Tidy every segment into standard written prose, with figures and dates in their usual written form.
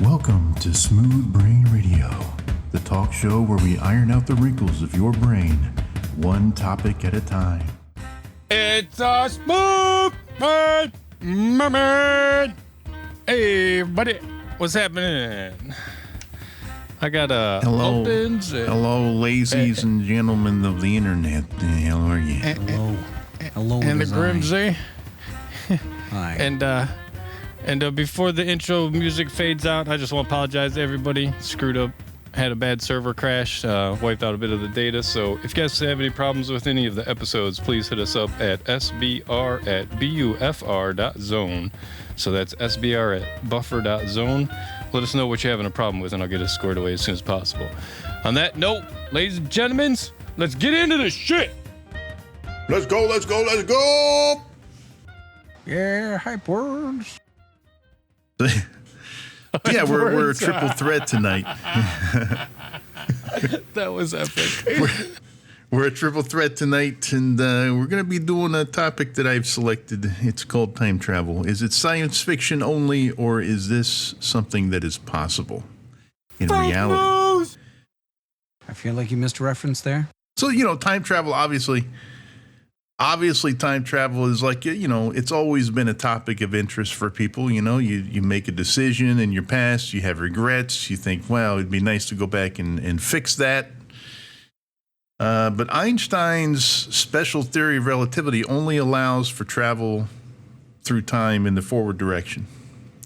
Welcome to Smooth Brain Radio, the talk show where we iron out the wrinkles of your brain, one topic at a time. It's a Smooth Brain Moment! Hey, buddy, what's happening? I got Hello, Lothens. hello, ladies and gentlemen of the internet. How are you? Hello, and the design. Grimsey. Hi. And before the intro music fades out, I just want to apologize to everybody. Screwed up, had a bad server crash, wiped out a bit of the data. So if you guys have any problems with any of the episodes, please hit us up at sbr@bufr.zone. So that's sbr@buffer.zone. Let us know what you're having a problem with, and I'll get it squared away as soon as possible. On that note, ladies and gentlemen, let's get into this shit. Let's go, let's go, let's go! Yeah, hype words. Yeah, we're a triple threat tonight. That was epic. We're a triple threat tonight, and we're going to be doing a topic that I've selected. It's called time travel. Is it science fiction only, or is this something that is possible in reality? I feel like you missed a reference there. So, time travel, obviously time travel is like, it's always been a topic of interest for people. You make a decision in your past, you have regrets, you think, wow, it'd be nice to go back and fix that. But Einstein's special theory of relativity only allows for travel through time in the forward direction.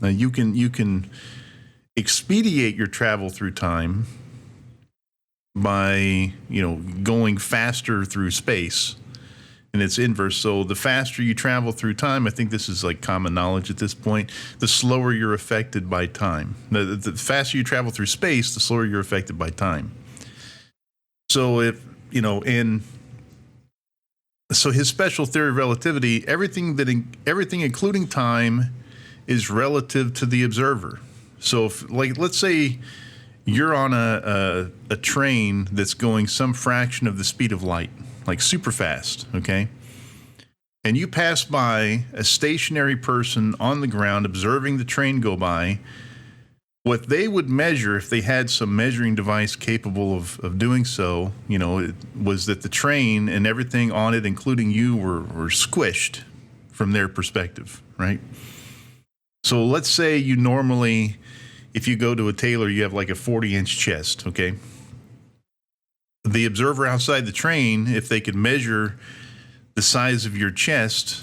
Now, you can expedite your travel through time by, going faster through space. And it's inverse. So the faster you travel through time, I think this is like common knowledge at this point, the slower you're affected by time. The faster you travel through space, the slower you're affected by time. So so his special theory of relativity, everything including time is relative to the observer. So if, let's say you're on a train that's going some fraction of the speed of light, like super fast, okay? And you pass by a stationary person on the ground observing the train go by. What they would measure, if they had some measuring device capable of doing so, it was that the train and everything on it, including you, were squished from their perspective, right? So let's say you normally, if you go to a tailor, you have like a 40-inch chest, okay? The observer outside the train, if they could measure the size of your chest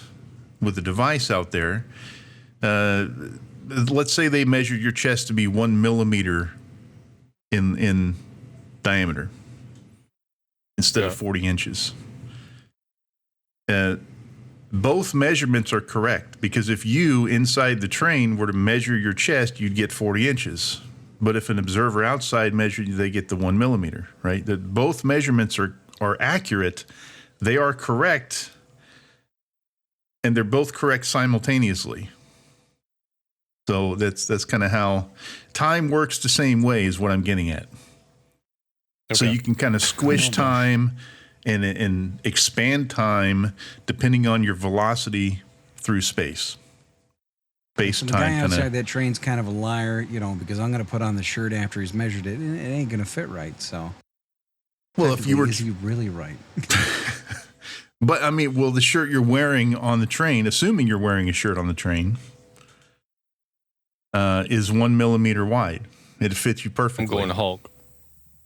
with a device out there, let's say they measured your chest to be 1 millimeter in diameter instead of 40 inches. Both measurements are correct, because if you inside the train were to measure your chest, you'd get 40 inches. But if an observer outside measured, they get the 1 millimeter, right? That both measurements are accurate. They are correct, and they're both correct simultaneously. So that's kind of how time works the same way, is what I'm getting at. Okay. So you can kind of squish time and expand depending on your velocity through space. So the guy outside that train's kind of a liar, because I'm going to put on the shirt after he's measured it, and it ain't going to fit right. So, well, if you were, is he really right? But I mean, the shirt you're wearing on the train, assuming you're wearing a shirt on the train, is 1 millimeter wide. It fits you perfectly. I'm going Hulk.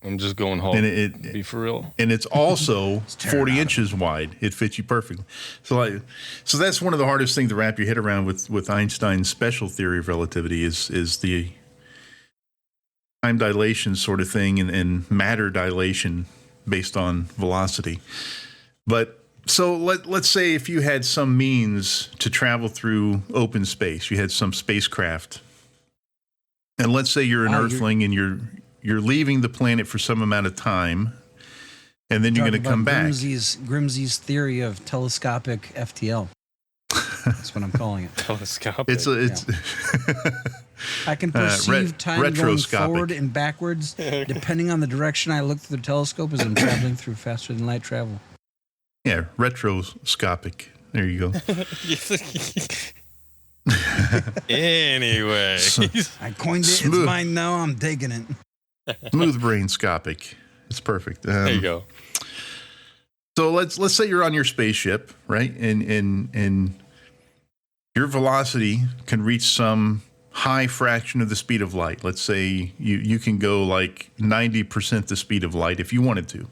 I'm just going Hulk. And it be for real. And it's also 40 inches wide. It fits you perfectly. So that's one of the hardest things to wrap your head around with Einstein's special theory of relativity is the time dilation sort of thing and matter dilation based on velocity. But so let's say if you had some means to travel through open space, you had some spacecraft, and let's say you're an Earthling and you're leaving the planet for some amount of time, and then you're going to come back. Grimsey's theory of telescopic FTL. That's what I'm calling it. Telescopic. It's I can perceive time going forward and backwards depending on the direction I look through the telescope as I'm traveling through faster than light travel. Yeah, retroscopic. There you go. Anyway. I coined it. It's mine now. I'm taking it. Smooth brain scopic. It's perfect. There you go. So let's say you're on your spaceship, right? And your velocity can reach some high fraction of the speed of light. Let's say you can go like 90% the speed of light if you wanted to.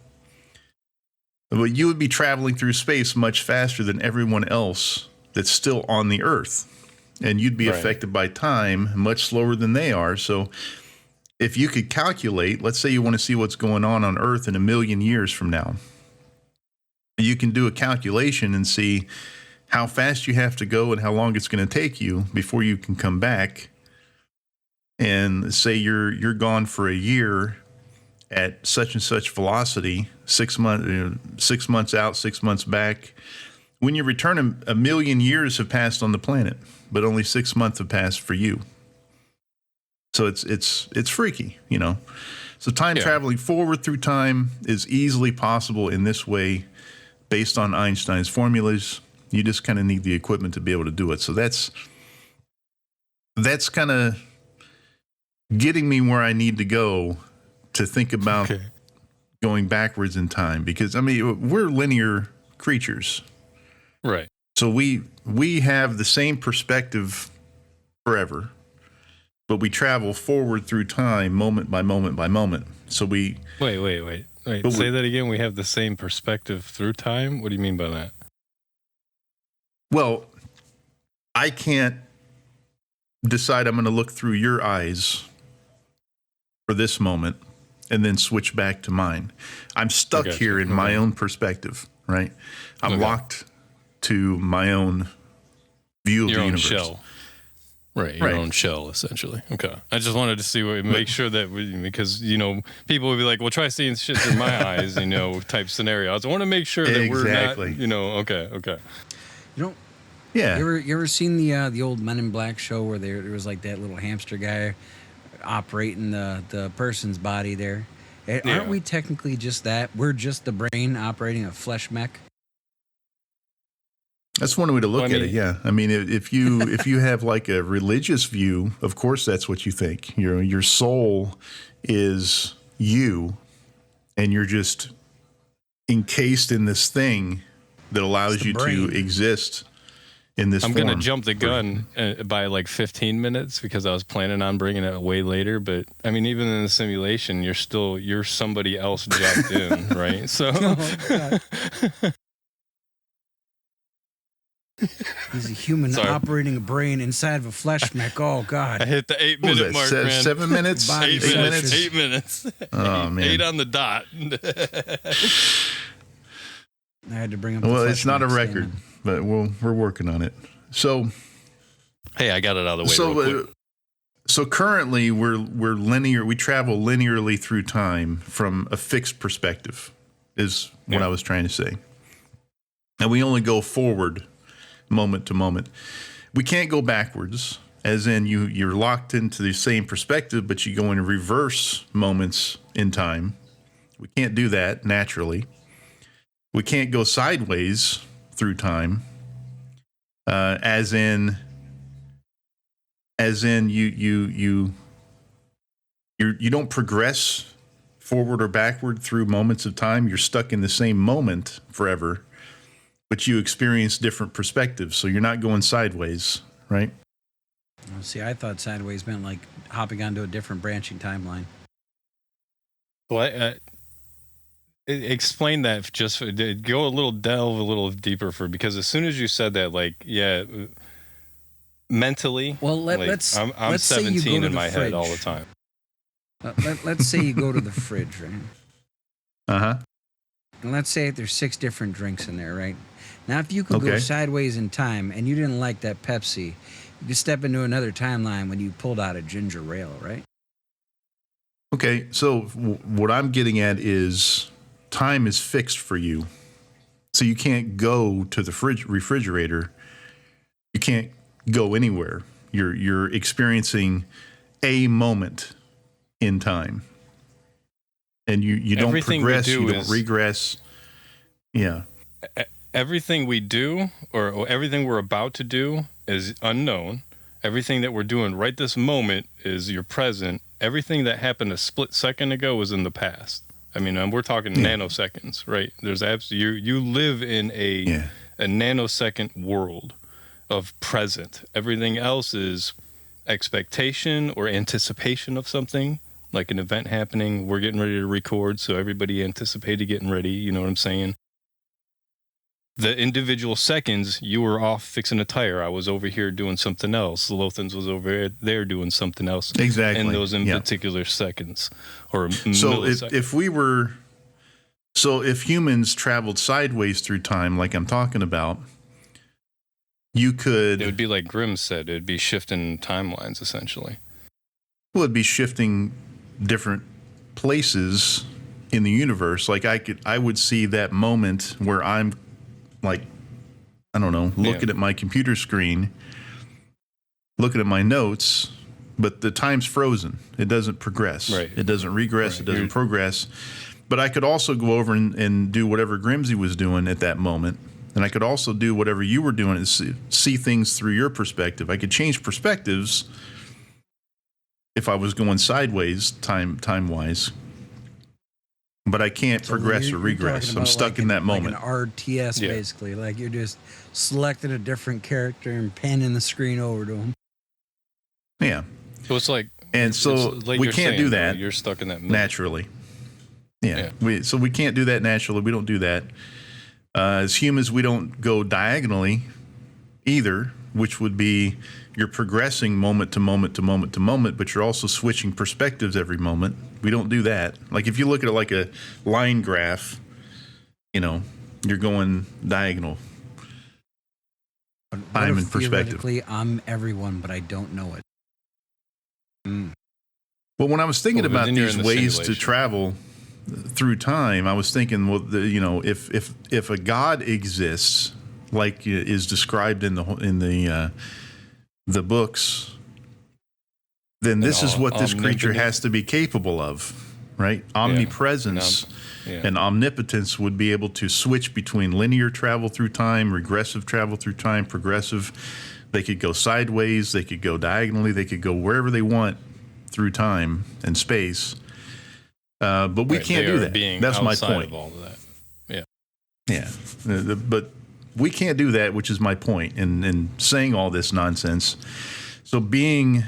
But you would be traveling through space much faster than everyone else that's still on the Earth. And you'd be affected by time much slower than they are. So if you could calculate, let's say you want to see what's going on Earth in 1 million years from now, you can do a calculation and see how fast you have to go and how long it's going to take you before you can come back. And say you're gone for a year at such and such velocity, 6 months out, 6 months back. When you return, 1 million years have passed on the planet, but only 6 months have passed for you. So it's freaky, you know. So time traveling forward through time is easily possible in this way, based on Einstein's formulas. You just kind of need the equipment to be able to do it. So that's kind of getting me where I need to go to think about going backwards in time, because I mean we're linear creatures. Right. So we have the same perspective forever, but we travel forward through time moment by moment by moment. So we Wait. Say that again. We have the same perspective through time? What do you mean by that? Well, I can't decide I'm going to look through your eyes for this moment and then switch back to mine. I'm stuck here in my own perspective, right? I'm locked to my own view of the universe. Shell. Right, your own shell, essentially. Okay. I just wanted to see make sure that because, you know, people would be like, well, try seeing shit through my eyes, you know, type scenarios. I want to make sure that we're not, you know, okay. You know, yeah. You ever seen the old Men in Black show where there was like that little hamster guy operating the person's body there? Aren't we technically just that? We're just the brain operating a flesh mech? That's one way to look at it. Yeah, I mean, if you have like a religious view, of course that's what you think. Your soul is you, and you're just encased in this thing that allows you to exist in this. I'm going to jump the gun by like 15 minutes because I was planning on bringing it way later. But I mean, even in the simulation, you're somebody else jacked in, right? So. He's a human operating a brain inside of a flesh mech. Oh, God. I hit the 8-minute mark, man. 7 minutes? 8 minutes. Oh, man. 8 on the dot. I had to bring up well, it's not a record, but we're working on it. So, hey, I got it out of the way real quick. So currently we're linear. We travel linearly through time from a fixed perspective is what I was trying to say. And we only go forward moment to moment. We can't go backwards, as in you're locked into the same perspective, but you go in reverse moments in time. We can't do that naturally. We can't go sideways through time, as in you don't progress forward or backward through moments of time. You're stuck in the same moment forever. But you experience different perspectives, so you're not going sideways, right? Oh, see, I thought sideways meant like hopping onto a different branching timeline. Well, explain that go delve a little deeper because as soon as you said that, like, mentally, well, let's 17 in my head all the time. Let's say you go to the fridge, right? Uh-huh. And let's say there's 6 different drinks in there, right? Now, if you could go sideways in time and you didn't like that Pepsi, you could step into another timeline when you pulled out a ginger ale, right? Okay, so what I'm getting at is time is fixed for you. So you can't go to the refrigerator. You can't go anywhere. You're experiencing a moment in time. And you don't progress, you don't regress. Yeah. Everything we do or everything we're about to do is unknown. Everything that we're doing right this moment is your present. Everything that happened a split second ago was in the past. I mean, we're talking nanoseconds, right? There's you live in a nanosecond world of present. Everything else is expectation or anticipation of something, like an event happening. We're getting ready to record, so everybody anticipated getting ready. You know what I'm saying? The individual seconds, you were off fixing a tire. I was over here doing something else. Lothens was over there doing something else. Exactly. In those particular seconds or so milliseconds. If humans traveled sideways through time, like I'm talking about, it would be like Grimm said. It'd be shifting timelines essentially. Well, it'd be shifting different places in the universe. Like I would see that moment where I'm like, I don't know, looking at my computer screen, looking at my notes, but the time's frozen. It doesn't progress. Right. It doesn't regress. Right. It doesn't progress. But I could also go over and do whatever Grimsey was doing at that moment. And I could also do whatever you were doing and see things through your perspective. I could change perspectives if I was going sideways time-wise. But I can't progress or regress. I'm stuck in that moment. Like an RTS, basically. Like you're just selecting a different character and panning the screen over to him. Yeah. So it's like... And so like we can't do that. You're stuck in that moment. Naturally. Yeah. So we can't do that naturally. We don't do that. As humans, we don't go diagonally either, which would be you're progressing moment to moment to moment to moment, but you're also switching perspectives every moment. We don't do that. Like if you look at it like a line graph, you're going diagonal. Time and perspective. Theoretically, I'm everyone, but I don't know it. Well, when I was thinking about these ways to travel through time, I was thinking, well, if a God exists, like is described in the books, then this is what this creature has to be capable of, right? Omnipresence and omnipotence would be able to switch between linear travel through time, regressive travel through time, progressive. They could go sideways, they could go diagonally, they could go wherever they want through time and space. But we can't do that. That's my point. Of all of that. Yeah. But we can't do that, which is my point in saying all this nonsense. So being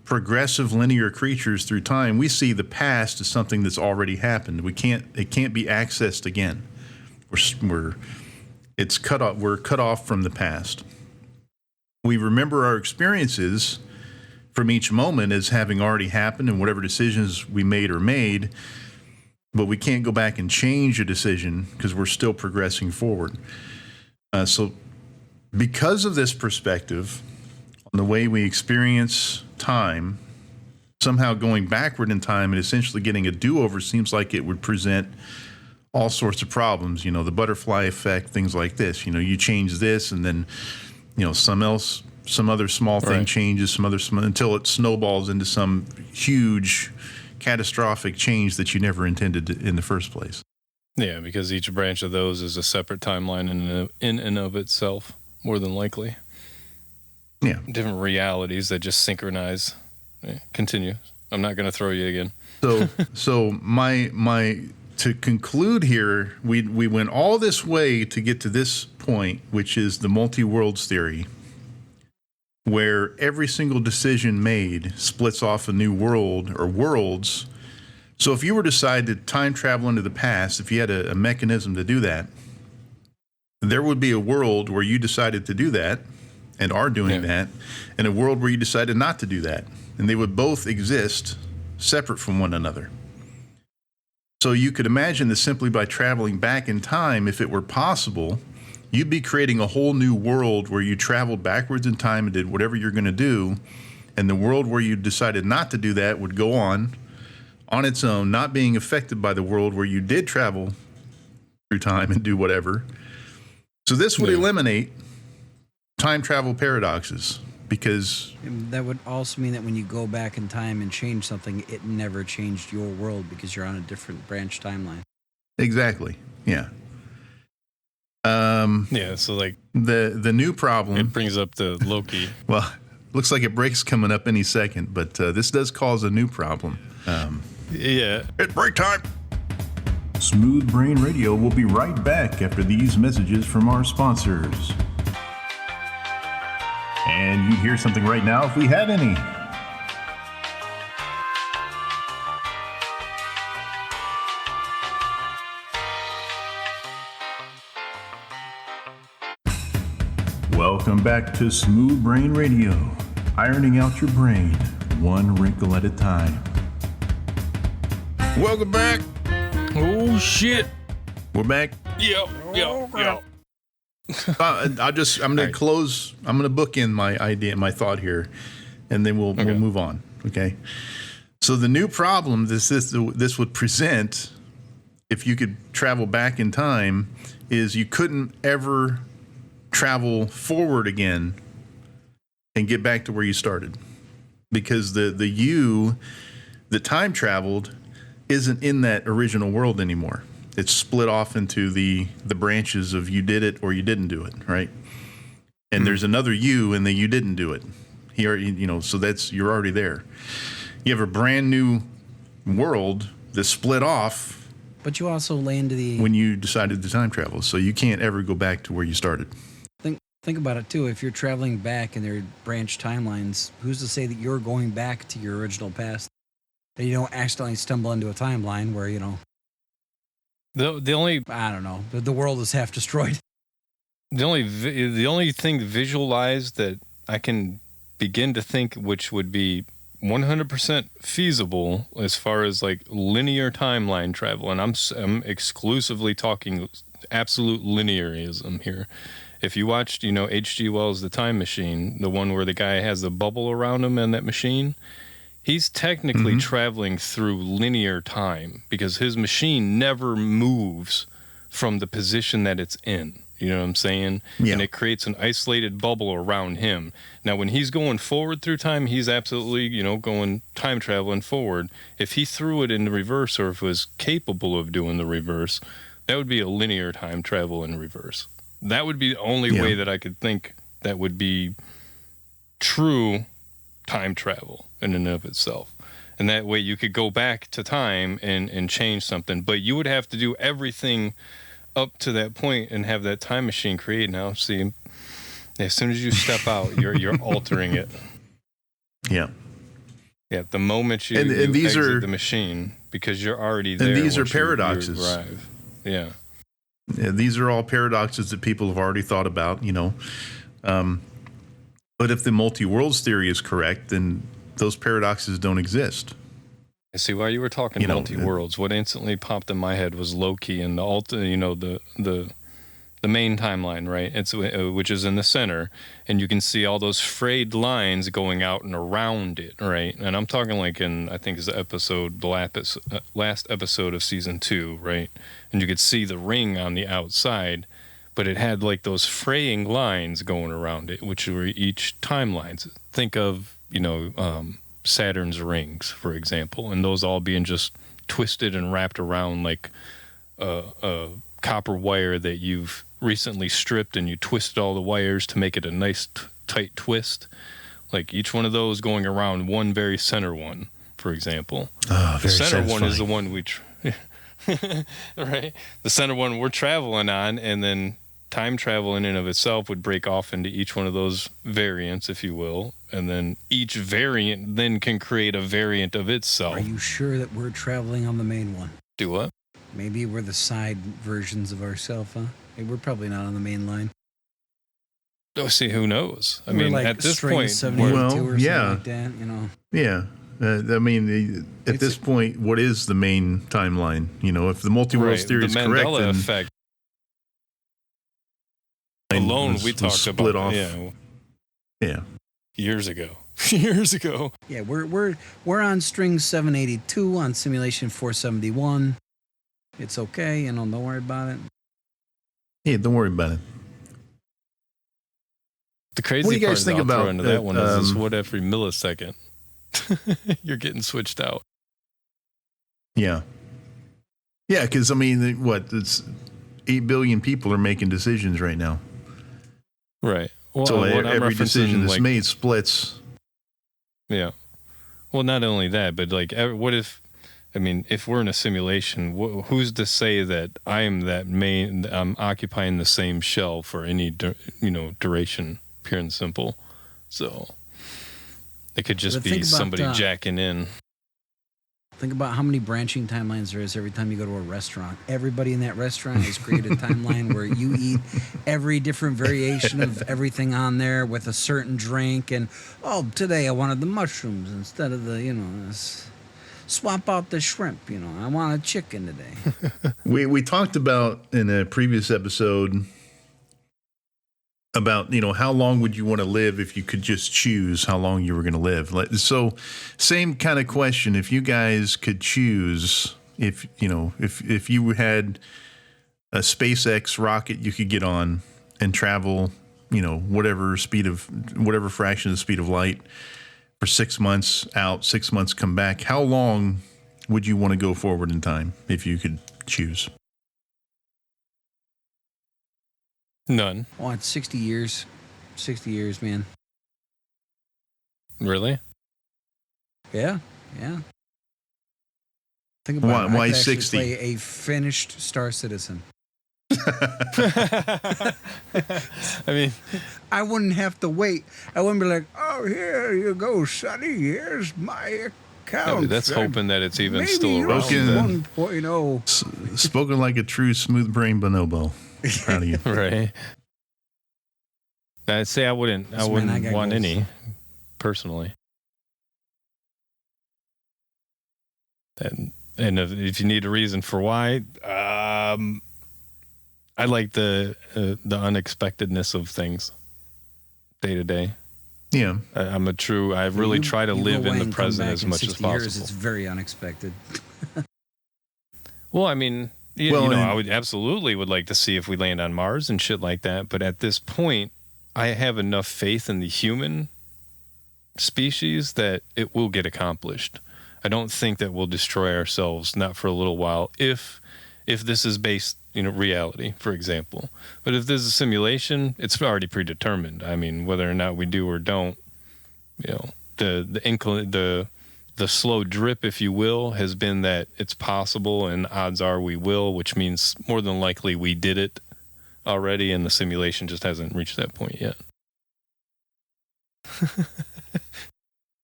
progressive linear creatures through time, we see the past as something that's already happened. It can't be accessed again. We're cut off from the past. We remember our experiences from each moment as having already happened and whatever decisions we made are made, but we can't go back and change a decision because we're still progressing forward. So because of this perspective on the way we experience time, somehow going backward in time and essentially getting a do-over seems like it would present all sorts of problems, the butterfly effect, things like this. You change this and then, some other small thing changes, until it snowballs into some huge catastrophic change that you never intended in the first place. Yeah, because each branch of those is a separate timeline in and of itself, more than likely. Yeah. Different realities that just synchronize. Continue. I'm not going to throw you again. So my to conclude here, we went all this way to get to this point, which is the multi-worlds theory, where every single decision made splits off a new world or worlds. So if you were to decide to time travel into the past, if you had a mechanism to do that, there would be a world where you decided to do that and are doing that, and a world where you decided not to do that. And they would both exist separate from one another. So you could imagine that simply by traveling back in time, if it were possible, you'd be creating a whole new world where you traveled backwards in time and did whatever you're going to do. And the world where you decided not to do that would go on its own, not being affected by the world where you did travel through time and do whatever. So this would eliminate time travel paradoxes, because that would also mean that when you go back in time and change something, it never changed your world because you're on a different branch timeline. Exactly. Yeah. So like the new problem. It brings up the Loki. Well, looks like a break's coming up any second, but this does cause a new problem. Yeah. It's break time. Smooth Brain Radio will be right back after these messages from our sponsors. And you'd hear something right now if we had any. Welcome back to Smooth Brain Radio, ironing out your brain one wrinkle at a time. Welcome back. Oh shit. We're back. Yep. I'm going to close. I'm going to bookend my idea, my thought here, and then we'll move on. Okay. So the new problem this would present, if you could travel back in time, is you couldn't ever travel forward again and get back to where you started, because the you that time traveled isn't in that original world anymore. It's split off into the branches of you did it or you didn't do it, right? And there's another you, and then you didn't do it. So you're already there. You have a brand new world that's split off. But you also landed when you decided to time travel, so you can't ever go back to where you started. Think about it too. If you're traveling back and there are branch timelines, who's to say that you're going back to your original past? That you don't accidentally stumble into a timeline where the only I don't know, the world is half destroyed. The only thing visualized that I can begin to think, which would be 100% feasible as far as like linear timeline travel, and I'm exclusively talking absolute linearism here. If you watched, H.G. Wells' The Time Machine, the one where the guy has the bubble around him in that machine, he's technically traveling through linear time because his machine never moves from the position that it's in. You know what I'm saying? Yeah. And it creates an isolated bubble around him. Now, when he's going forward through time, he's absolutely, going time traveling forward. If he threw it in the reverse, or if it was capable of doing the reverse, that would be a linear time travel in reverse. That would be the only way that I could think that would be true time travel in and of itself. And that way you could go back to time and change something. But you would have to do everything up to that point and have that time machine create. Now, see, as soon as you step out, you're altering it. Yeah. Yeah, the moment you exit the machine, because you're already there. And these are paradoxes. You arrive. Yeah. Yeah, these are all paradoxes that people have already thought about, but if the multi-worlds theory is correct, then those paradoxes don't exist. I see why you were talking multi-worlds. What instantly popped in my head was Loki and the main timeline, right? It's which is in the center, and you can see all those frayed lines going out and around it, right? And I'm talking like I think it's the last episode of season 2, right? And you could see the ring on the outside, but it had like those fraying lines going around it, which were each timelines. Think of Saturn's rings, for example, and those all being just twisted and wrapped around like a copper wire that you've recently stripped, and you twisted all the wires to make it a nice tight twist. Like each one of those going around one very center one, for example. The center one is the one right? The center one we're traveling on, and then time travel in and of itself would break off into each one of those variants, if you will, and then each variant then can create a variant of itself. Are you sure that we're traveling on the main one? Do what? Maybe we're the side versions of ourselves, huh? Hey, we're probably not on the main line. Oh, see, who knows? I mean, like at this point, or something like that, Yeah. At this point, what is the main timeline? If the multi-worlds theory is correct, the Mandela effect alone, we talked about off. Yeah. Years ago. Years ago. Yeah, we're on string 782 on simulation 471. It's okay, don't worry about it. Yeah, don't worry about it. The crazy part is I'll throw into that one is what every millisecond you're getting switched out. Yeah. Yeah, because, it's 8 billion people are making decisions right now. Right. Well, so every decision that's made splits Yeah. Well, not only that, but like, what if? I mean, if we're in a simulation, who's to say that I'm occupying the same shell for any duration, pure and simple. So it could just be somebody jacking in. Think about how many branching timelines there is every time you go to a restaurant. Everybody in that restaurant has created a timeline where you eat every different variation of everything on there with a certain drink. And, today I wanted the mushrooms instead of the, swap out the shrimp. I want a chicken today. We talked about in a previous episode about, how long would you want to live if you could just choose how long you were going to live. So same kind of question. If you guys could choose, if you had a SpaceX rocket you could get on and travel, whatever fraction of the speed of light for 6 months out, 6 months come back, how long would you want to go forward in time if you could choose? None. Oh, it's 60 years. 60 years, man. Really? Yeah. Think about it. Why I could 60? play a finished Star Citizen. I mean, I wouldn't have to wait. I wouldn't be like, "Oh, here you go, Sonny. Here's my account." that's hoping that it's even Maybe still around. 1.0. Spoken like a true smooth brain bonobo. Proud of you. Right. I'd say I wouldn't want any, personally. And if you need a reason for why, I like the unexpectedness of things day to day. Yeah. I really try to live in the present as much as possible. Years, it's very unexpected. Well, I mean, I would absolutely like to see if we land on Mars and shit like that. But at this point, I have enough faith in the human species that it will get accomplished. I don't think that we'll destroy ourselves, not for a little while, if this is based, reality, for example. But if this is a simulation, it's already predetermined. I mean, whether or not we do or don't, the slow drip, if you will, has been that it's possible, and odds are we will, which means more than likely we did it already, and the simulation just hasn't reached that point yet.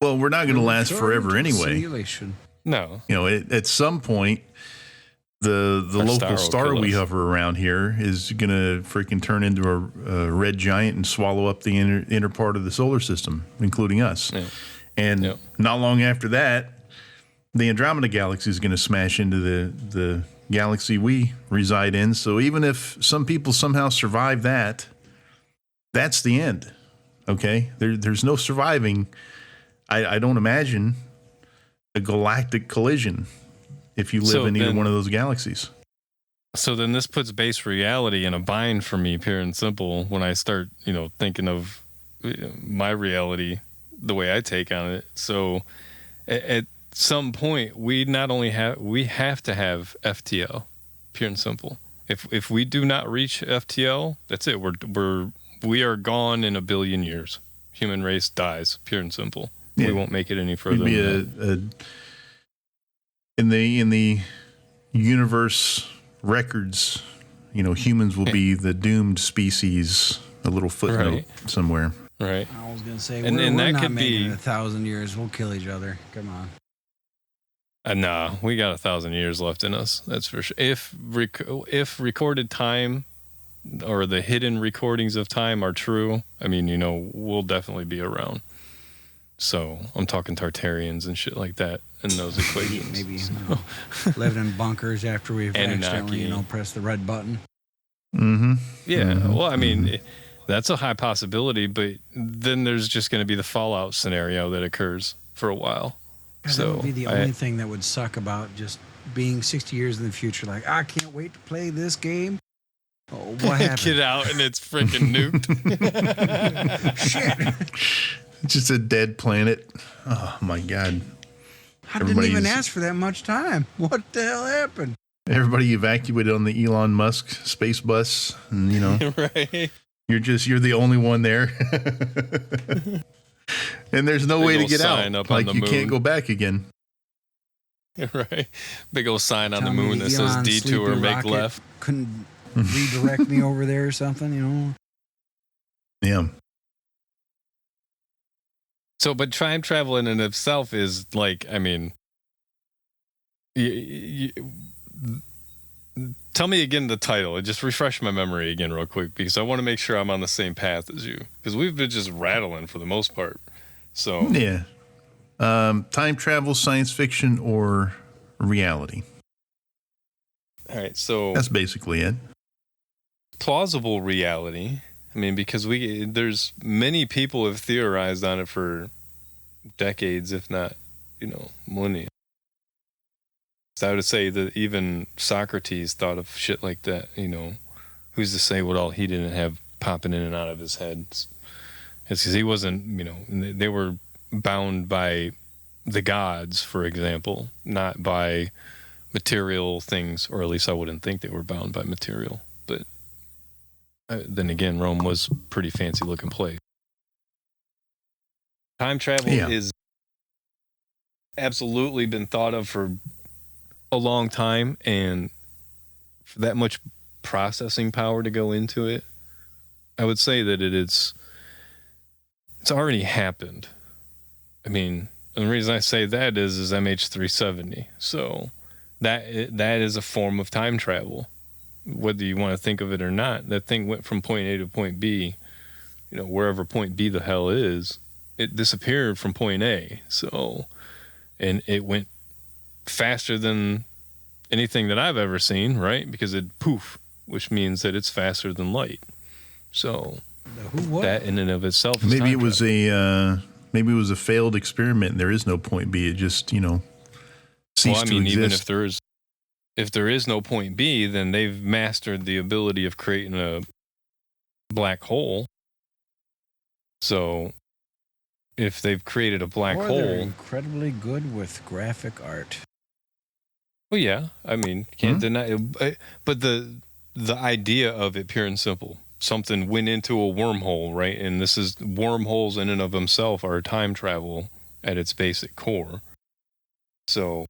Well, we're not going to last forever anyway. Simulation. No. At some point, the local star we hover around here is going to freaking turn into a red giant and swallow up the inner part of the solar system, including us. Yeah. And not long after that, the Andromeda Galaxy is going to smash into the galaxy we reside in. So even if some people somehow survive that, that's the end. Okay? There's no surviving. I don't imagine a galactic collision if you live in either one of those galaxies. So then this puts base reality in a bind for me, pure and simple, when I start, thinking of my reality the way I take on it. So at some point, we have to have FTL, pure and simple. If we do not reach FTL, that's it. We are gone in a billion years. Human race dies, pure and simple. Yeah. We won't make it any further. In the universe records, humans will be the doomed species. A little footnote somewhere. Right. I was gonna say, we're that not could making be 1,000 years. We'll kill each other. Come on. Nah, we got 1,000 years left in us. That's for sure. If recorded time or the hidden recordings of time are true, I mean, we'll definitely be around. So I'm talking Tartarians and shit like that in those equations. Maybe living in bunkers after we've accidentally, pressed the red button. Mm-hmm. Yeah. Mm-hmm. Well, I mean, that's a high possibility, but then there's just going to be the fallout scenario that occurs for a while. God, that would be the only thing that would suck about just being 60 years in the future. Like, I can't wait to play this game. Oh, what happened? Get out and it's freaking nuked. Shit. Just a dead planet. Oh my God. I didn't even ask for that much time. What the hell happened? Everybody evacuated on the Elon Musk space bus, and right. You're the only one there. And there's no way to old get out. sign up on Like the you moon. can't go back again. Right. Big old sign on the Telling me moon the that says Elon detour, sleepy make rocket left. couldn't redirect me over there or something, you know? Yeah. So, but time travel in and of itself is like, I mean, tell me again the title. Just refresh my memory again real quick, because I want to make sure I'm on the same path as you, because we've been just rattling for the most part. So Yeah. Time travel, science fiction, or reality. all right, so That's basically it. plausible reality. I mean, because there's many people have theorized on it for decades, if not, millennia. So I would say that even Socrates thought of shit like that. Who's to say what all he didn't have popping in and out of his head? It's because he wasn't, they were bound by the gods, for example, not by material things, or at least I wouldn't think they were bound by material. But then again, Rome was pretty fancy looking place. Time travel is absolutely been thought of for a long time, and for that much processing power to go into it, I would say that it's already happened. I mean, and the reason I say that is MH370. So that is a form of time travel, whether you want to think of it or not. That thing went from point A to point B, wherever point B the hell is. It disappeared from point A. So, and it went faster than anything that I've ever seen, right? Because it poof, which means that it's faster than light. So that in and of itself is Maybe time it was travel. maybe it was a failed experiment and there is no point B. It just, ceased Well, I mean, to even exist. if there is no point B, then they've mastered the ability of creating a black hole. So if they've created a black Or hole, they're incredibly good with graphic art. well, yeah, I mean, can't deny it. But the idea of it, pure and simple, something went into a wormhole, right? And this is wormholes in and of themselves are time travel at its basic core. So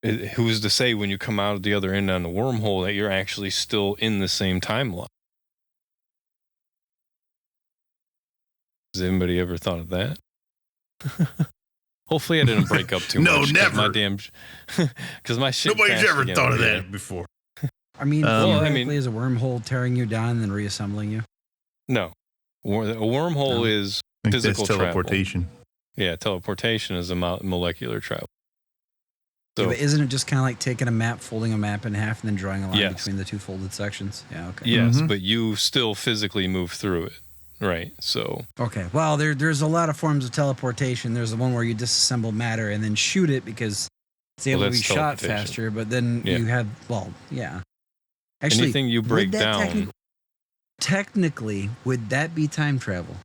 who's to say when you come out of the other end on the wormhole that you're actually still in the same timeline? Has anybody ever thought of that? Hopefully I didn't break up too No, much. never. My damn, because my shit. Nobody's crashed ever again thought of over here. that before. I mean, Well, theoretically, is a wormhole tearing you down and then reassembling you? No, a wormhole No. is I think physical that's teleportation. travel. Yeah, teleportation is a molecular travel. Yeah, So but isn't it just kind of like taking a map, folding a map in half, and then drawing a line Yes. between the two folded sections? Yeah, okay. yes, Mhm. but you still physically move through it, right? So Okay, well, there's a lot of forms of teleportation. There's the one where you disassemble matter and then shoot it because it's able to be that's shot teleportation. faster, but then Yeah. you have, well, yeah. Actually, anything you break would that down, technically, would that be time travel?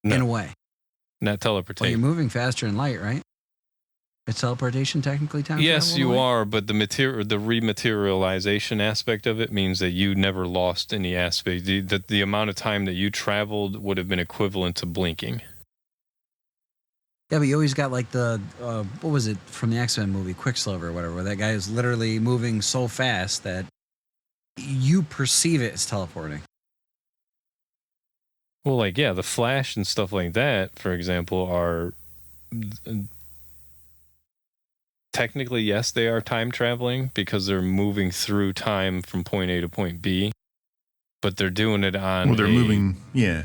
no, In a way. not Well, you're teleportation. moving faster in light, right? Is teleportation technically time travel? Yes, in a you way? are, but the rematerialization aspect of it means that you never lost any aspect. The amount of time that you traveled would have been equivalent to blinking. Yeah, but you always got like the, what was it from the X-Men movie, Quicksilver or whatever, where that guy is literally moving so fast that you perceive it as teleporting. Well, like, yeah, the Flash and stuff like that, for example, are technically, yes, they are time traveling because they're moving through time from point A to point B, but they're doing it on. Well, they're moving. Yeah.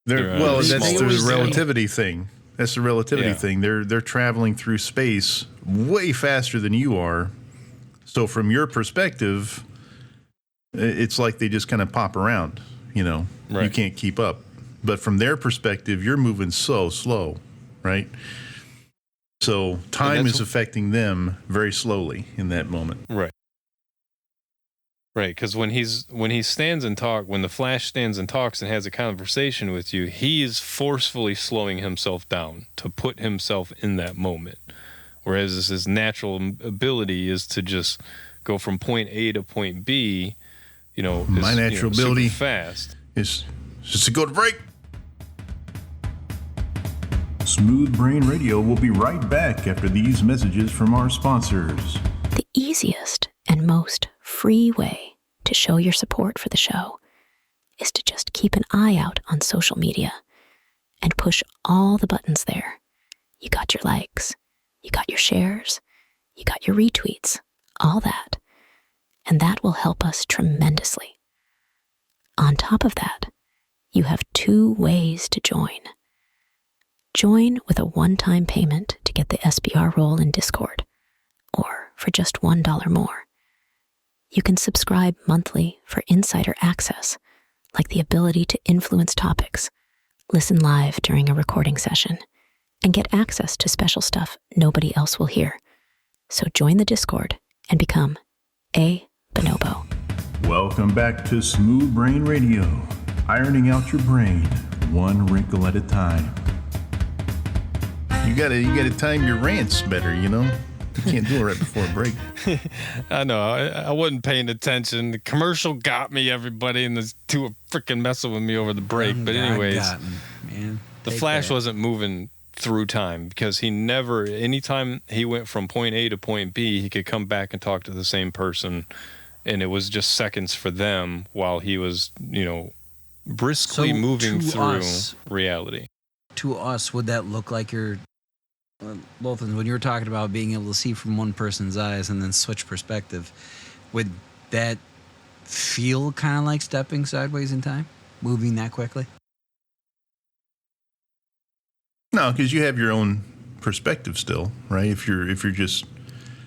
Well, They that's always the do. relativity thing. That's the relativity Yeah. thing. They're traveling through space way faster than you are. So from your perspective, it's like they just kind of pop around. You Right. can't keep up. But from their perspective, you're moving so slow, right? So time that's is affecting them very slowly in that moment. Right. Right, because when he stands and when the Flash stands and talks and has a conversation with you, he is forcefully slowing himself down to put himself in that moment. Whereas his natural ability is to just go from point A to point B, My natural ability super fast. is just to go to break. Smooth Brain Radio will be right back after these messages from our sponsors. The easiest and most free way to show your support for the show is to just keep an eye out on social media and push all the buttons there. You got your likes, you got your shares, you got your retweets, all that. And that will help us tremendously. On top of that, you have 2 ways to join. Join with a one-time payment to get the SBR role in Discord, or for just $1 more. You can subscribe monthly for insider access, like the ability to influence topics, listen live during a recording session, and get access to special stuff nobody else will hear. So join the Discord and become a bonobo. Welcome back to Smooth Brain Radio, ironing out your brain one wrinkle at a time. You gotta time your rants better, you know? You can't do it right before a break. I know. I wasn't paying attention. The commercial got me, everybody, and the 2 were freaking messing with me over the break. But anyways, man. the Flash wasn't moving through time because he never, anytime he went from point A to point B, he could come back and talk to the same person. And it was just seconds for them while he was, briskly moving through reality. To us, would that look like your... Lothens, when you were talking about being able to see from one person's eyes and then switch perspective, would that feel kind of like stepping sideways in time, moving that quickly? No, because you have your own perspective still, right? If you're just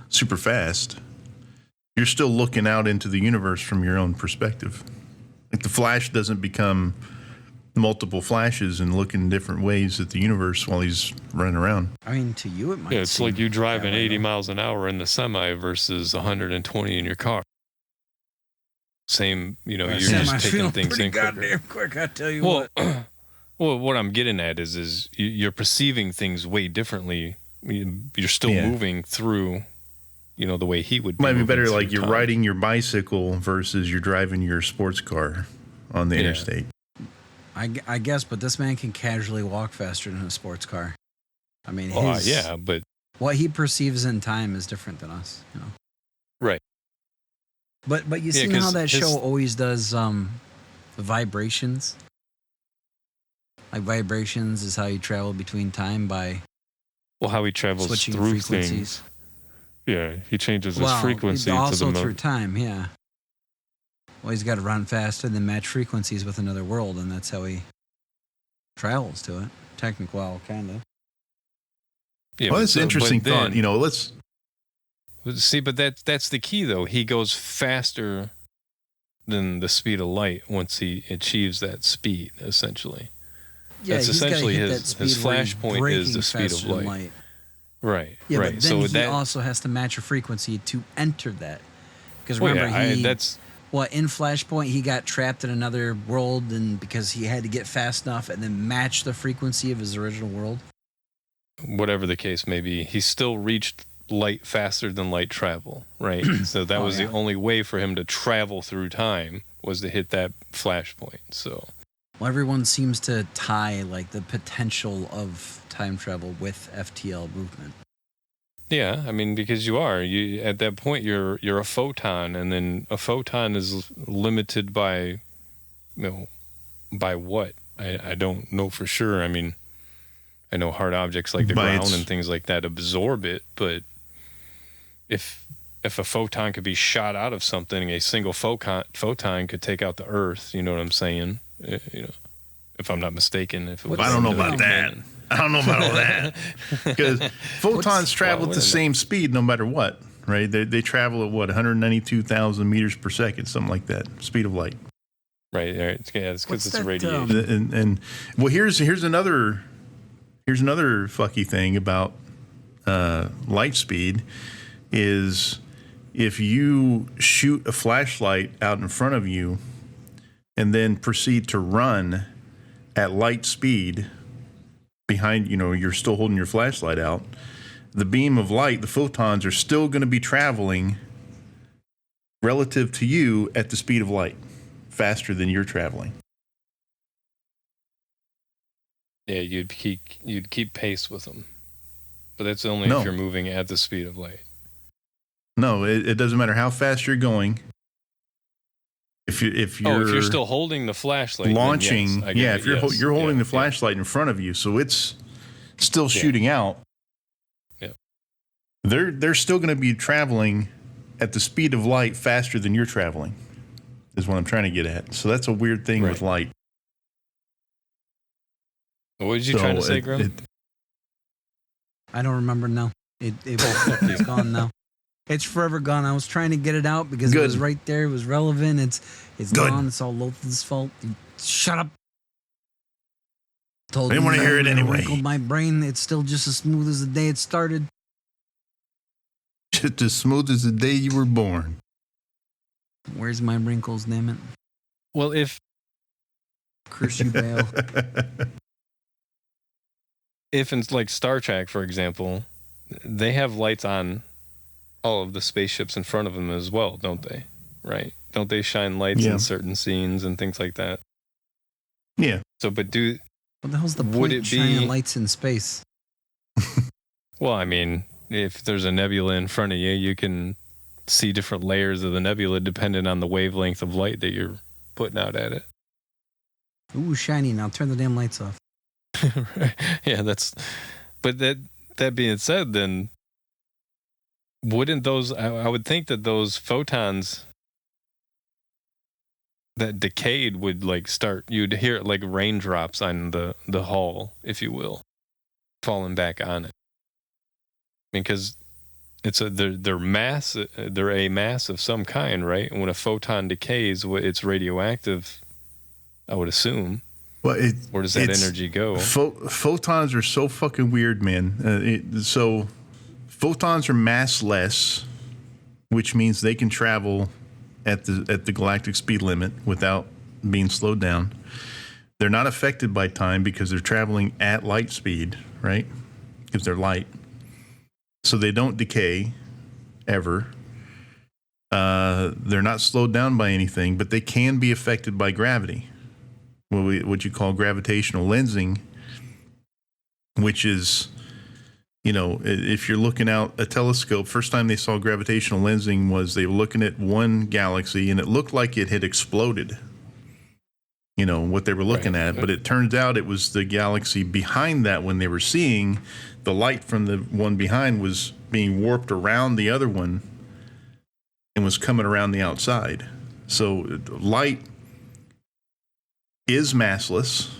super fast, you're still looking out into the universe from your own perspective. Like the Flash doesn't become multiple flashes and look in different ways at the universe while he's running around. I mean, to you, it might. Yeah, it's like you driving 80 miles an hour in the semi versus 120 in your car. Same, you're just taking things in quicker. Goddamn quick, I tell you what. what. Well, what I'm getting at is you're perceiving things way differently. You're still moving through, the way he would. Might be better like you're riding your bicycle versus you're driving your sports car on the interstate. I guess, but this man can casually walk faster than a sports car. I mean, but what he perceives in time is different than us, Right. But you see how that show always does vibrations? Like vibrations is how you travel between time by how he travels switching through frequencies. Things. Yeah, he changes his frequency also to the through time, yeah. Well, he's got to run faster than match frequencies with another world, and that's how he travels to it. Technically, kind of. Yeah, well, that's an interesting thought. Let's see, but that's the key, though. He goes faster than the speed of light once he achieves that speed, essentially. Yeah, that's essentially his flashpoint is the speed of light. Right. Yeah, right. But then he also has to match a frequency to enter that. Because remember, in Flashpoint, he got trapped in another world, and because he had to get fast enough and then match the frequency of his original world. Whatever the case may be, he still reached light faster than light travel, right? So that was the only way for him to travel through time was to hit that Flashpoint. So, well, everyone seems to tie like the potential of time travel with FTL movement. Yeah, I mean, because you at that point you're a photon, and then a photon is limited by, by what? I don't know for sure. I mean, I know hard objects like the ground and things like that absorb it, but if a photon could be shot out of something, a single photon could take out the Earth. You know what I'm saying? If I'm not mistaken. I don't know about that. I don't know about all that. Because photons travel at the same speed no matter what, right? They travel at 192,000 meters per second, something like that, speed of light. Right. It's because it's radiation. And here's another fucky thing about light speed is if you shoot a flashlight out in front of you and then proceed to run at light speed behind, you're still holding your flashlight out, the beam of light, the photons are still going to be traveling relative to you at the speed of light, faster than you're traveling. Yeah, you'd keep pace with them, but that's only No. if you're moving at the speed of light. No, it doesn't matter how fast you're going. If you're still holding the flashlight, launching, then yes, if you're holding the flashlight in front of you, so it's still shooting out. Yeah, they're still going to be traveling at the speed of light faster than you're traveling. Is what I'm trying to get at. So that's a weird thing with light. What did you trying to say, Grim? I don't remember now. It's gone now. It's forever gone. I was trying to get it out because it was right there. It was relevant. It's gone. It's all Lothens' fault. Shut up. I didn't want to hear it anyway. Wrinkled my brain. It's still just as smooth as the day it started. Just as smooth as the day you were born. Where's my wrinkles, damn it? Well, if curse you, Bale. If in like Star Trek, for example, they have lights on all of the spaceships in front of them as well, don't they? Right? Don't they shine lights in certain scenes and things like that? Yeah. So, but what the hell's the point of shining lights in space? Well, I mean, if there's a nebula in front of you, you can see different layers of the nebula depending on the wavelength of light that you're putting out at it. Ooh, shiny. Now turn the damn lights off. Yeah, but that being said, then wouldn't those, I would think that those photons that decayed would like start, you'd hear it like raindrops on the hull, if you will, falling back on it. Because they're a mass of some kind, right? And when a photon decays, it's radioactive, I would assume. Well, where does that energy go? Photons are so fucking weird, man. So photons are massless, which means they can travel at the galactic speed limit without being slowed down. They're not affected by time because they're traveling at light speed, right? Because they're light. So they don't decay ever. They're not slowed down by anything, but they can be affected by gravity. What you call gravitational lensing, which is, if you're looking out a telescope, first time they saw gravitational lensing was they were looking at one galaxy and it looked like it had exploded, what they were looking at. But it turns out it was the galaxy behind that one they were seeing. The light from the one behind was being warped around the other one and was coming around the outside. So light is massless,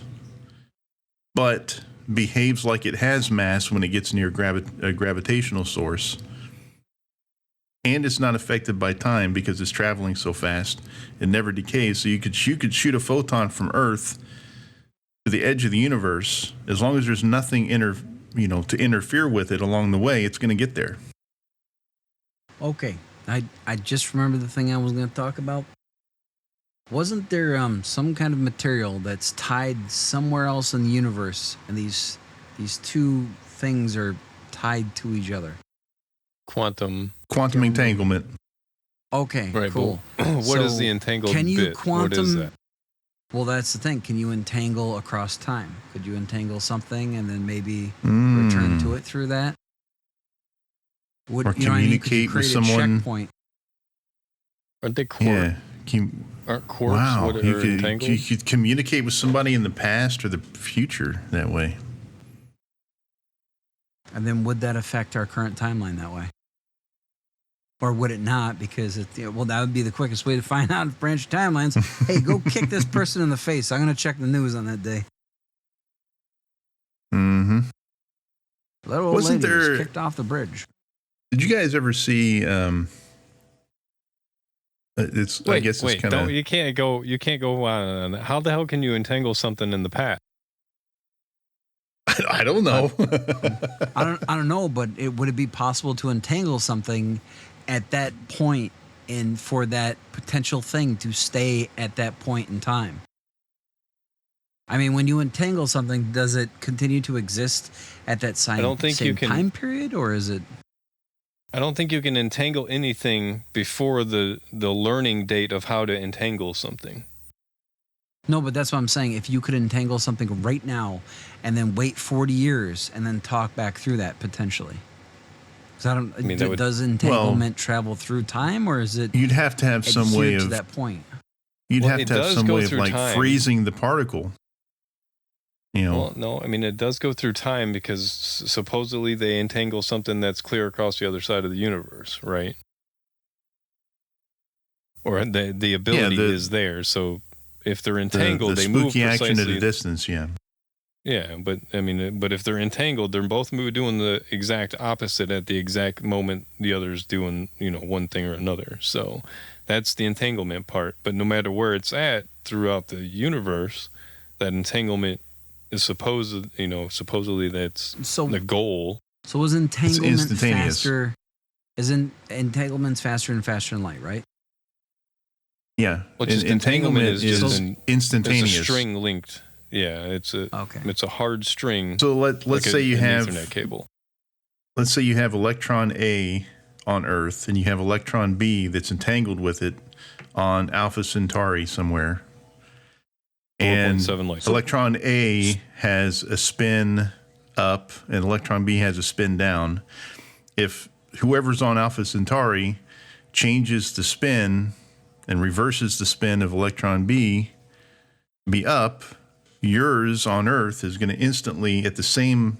but behaves like it has mass when it gets near a gravitational source. And it's not affected by time because it's traveling so fast. It never decays. So you could shoot a photon from Earth to the edge of the universe. As long as there's nothing to interfere with it along the way, it's going to get there. Okay. I just remembered the thing I was going to talk about. Wasn't there some kind of material that's tied somewhere else in the universe, and these two things are tied to each other? Quantum entanglement. Okay, right, cool. What is the entangled can you bit? Quantum, what is that? Well, that's the thing. Can you entangle across time? Could you entangle something and then maybe return to it through that? Or communicate with someone. Checkpoint? Aren't they quarks? Yeah. Aren't quarks wow. entangled? You could communicate with somebody in the past or the future that way. And then would that affect our current timeline that way? Or would it not? Because that would be the quickest way to find out if branch timelines. Hey, go kick this person in the face. I'm going to check the news on that day. Mm-hmm. Little old lady was kicked off the bridge. Did you guys ever see? I guess it's kind of. You can't go on. How the hell can you entangle something in the past? I don't know. I don't know, but would it be possible to entangle something at that point and for that potential thing to stay at that point in time? I mean, when you entangle something, does it continue to exist at that same time period, or is it? I don't think you can entangle anything before the learning date of how to entangle something. No, but that's what I'm saying. If you could entangle something right now and then wait 40 years and then talk back through that potentially. Because I mean, does entanglement travel through time, or is it You'd have to have some way adhered to of that point? You'd Well, have it to have does some go way of through like time. freezing the particle. You know, Well, no, I mean, it does go through time because supposedly they entangle something that's clear across the other side of the universe, right? Or the ability is there. So if they're entangled, the they move spooky action precisely. at a distance. Yeah. Yeah, but I mean, but if they're entangled, they're both doing the exact opposite at the exact moment the other's doing, one thing or another. So that's the entanglement part. But no matter where it's at throughout the universe, that entanglement is supposedly that's the goal. So is entanglement instantaneous. faster? Entanglement's faster and faster in light, right? Yeah. Well, just entanglement is just instantaneous. It's a string linked. Yeah, it's a hard string. So let's say you have an Ethernet cable. Let's say you have electron A on Earth and you have electron B that's entangled with it on Alpha Centauri somewhere. And electron A has a spin up and electron B has a spin down. If whoever's on Alpha Centauri changes the spin and reverses the spin of electron B up, yours on Earth is going to instantly, at the same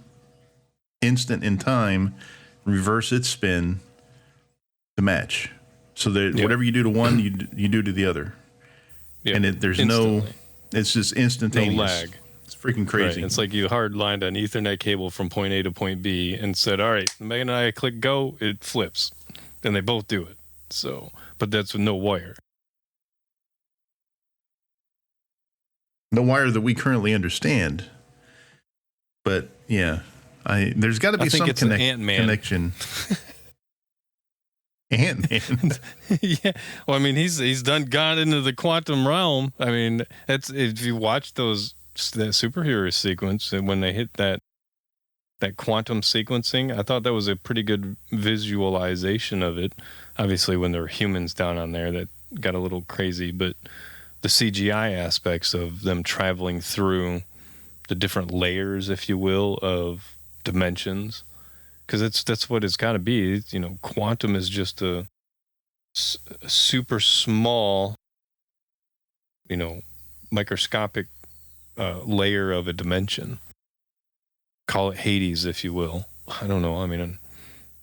instant in time, reverse its spin to match. So that whatever you do to one, you do to the other. Yep. And there's instantly. It's just instantaneous. No lag. It's freaking crazy. Right. It's like you hard-lined an Ethernet cable from point A to point B and said, all right, Megan and I click go, it flips. And they both do it. So, but that's with no wire. No wire that we currently understand. But yeah, there's got to be some connection. Ant-Man. Yeah. Well, I mean, he's gone into the quantum realm. I mean, that's if you watch that superhero sequence and when they hit that quantum sequencing, I thought that was a pretty good visualization of it. Obviously, when there were humans down on there, that got a little crazy, but the CGI aspects of them traveling through the different layers, if you will, of dimensions. Because that's what it's got to be. Quantum is just a super small, microscopic layer of a dimension. Call it Hades, if you will. I don't know. I mean,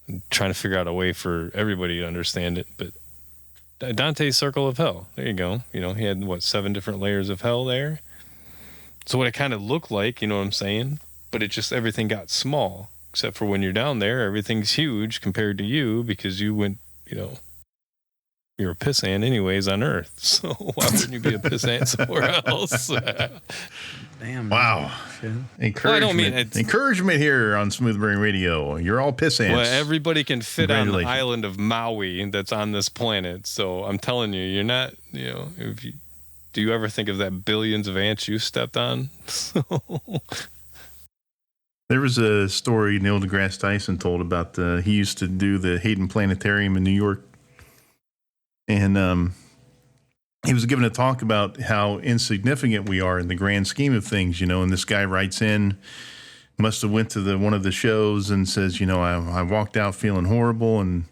I'm trying to figure out a way for everybody to understand it. But Dante's Circle of Hell. There you go. He had, 7 different layers of hell there. So what it kind of looked like, you know what I'm saying? But it just, everything got small. Except for when you're down there, everything's huge compared to you because you went, you're a pissant anyways on Earth. So why wouldn't you be a pissant somewhere else? Damn. Wow. Encouragement here on Smooth Brain Radio. You're all pissants. Well, everybody can fit on the island of Maui that's on this planet. So I'm telling you, you're not, do you ever think of that billions of ants you stepped on? There was a story Neil deGrasse Tyson told about he used to do the Hayden Planetarium in New York. And he was given a talk about how insignificant we are in the grand scheme of things, and this guy writes in, must have went to one of the shows and says, I walked out feeling horrible and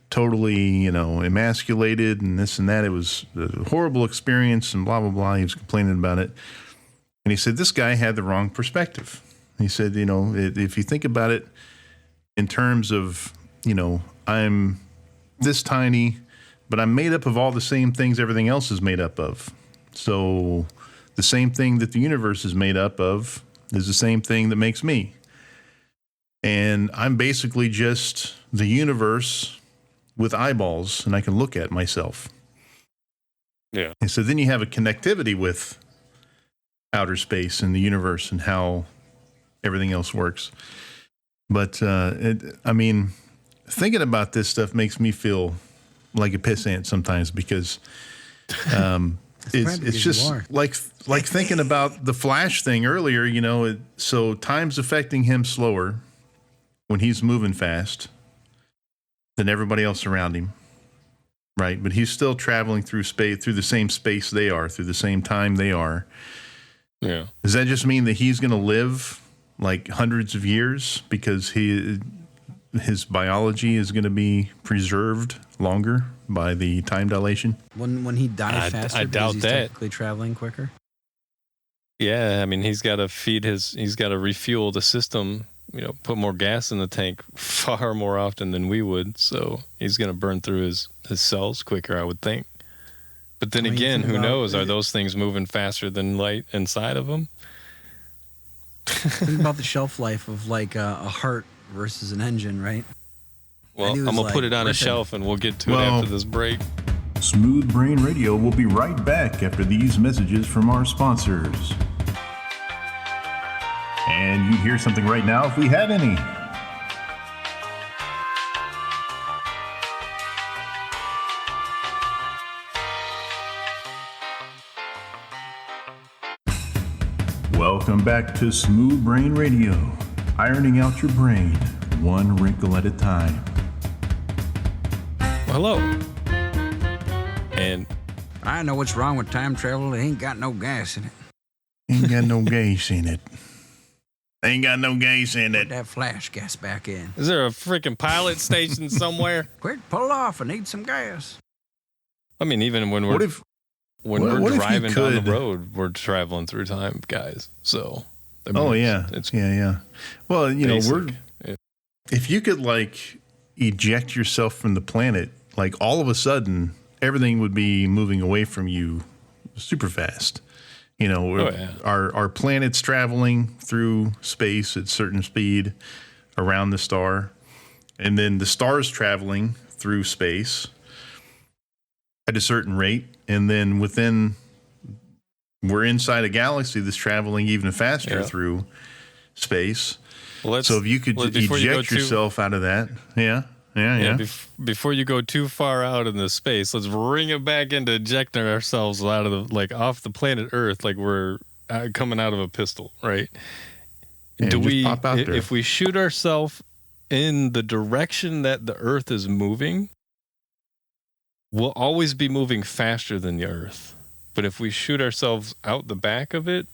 totally, emasculated and this and that. It was a horrible experience and blah, blah, blah. He was complaining about it. And he said, this guy had the wrong perspective. He said, if you think about it in terms of, I'm this tiny, but I'm made up of all the same things everything else is made up of. So the same thing that the universe is made up of is the same thing that makes me. And I'm basically just the universe with eyeballs, and I can look at myself. Yeah. And so then you have a connectivity with outer space and the universe and how everything else works. But, thinking about this stuff makes me feel like a pissant sometimes because it's just like thinking about the Flash thing earlier, so time's affecting him slower when he's moving fast than everybody else around him. right? But he's still traveling through space, through the same space they are, through the same time they are. Yeah. Does that just mean that he's going to live like hundreds of years because his biology is going to be preserved longer by the time dilation? When he dies faster, I because doubt he's that. technically traveling quicker. Yeah, I mean, he's got to refuel the system, put more gas in the tank far more often than we would. So he's going to burn through his cells quicker, I would think. But then again, who knows? Are those things moving faster than light inside of them? Think about the shelf life of like a heart versus an engine, right? Well, I'm going to put it on a shelf and we'll get to it after this break. Smooth Brain Radio will be right back after these messages from our sponsors. And you'd hear something right now if we had any. Welcome back to Smooth Brain Radio, ironing out your brain one wrinkle at a time. Hello. And I know what's wrong with time travel. It ain't got no gas in it. Ain't got no gas in it. Ain't got no gas in Put it. that flash gas back in. is there a freaking pilot station somewhere? Quick, pull off. I need some gas. I mean, even when What we're if when what we're if you driving down the could- road, we're traveling through time, guys. So, I mean, Oh yeah, it's yeah. Well, basic. if you could like eject yourself from the planet, like all of a sudden everything would be moving away from you super fast. Our planet's traveling through space at certain speed around the star, and then the star's traveling through space at a certain rate, and then we're inside a galaxy that's traveling even faster through space. So if you could eject yourself out of that, yeah. Before you go too far out in the space, let's bring it back into ejecting ourselves out of off the planet Earth, like we're coming out of a pistol, right? And Do just we, pop out there. if we shoot ourselves in the direction that the Earth is moving, we'll always be moving faster than the Earth. But if we shoot ourselves out the back of it,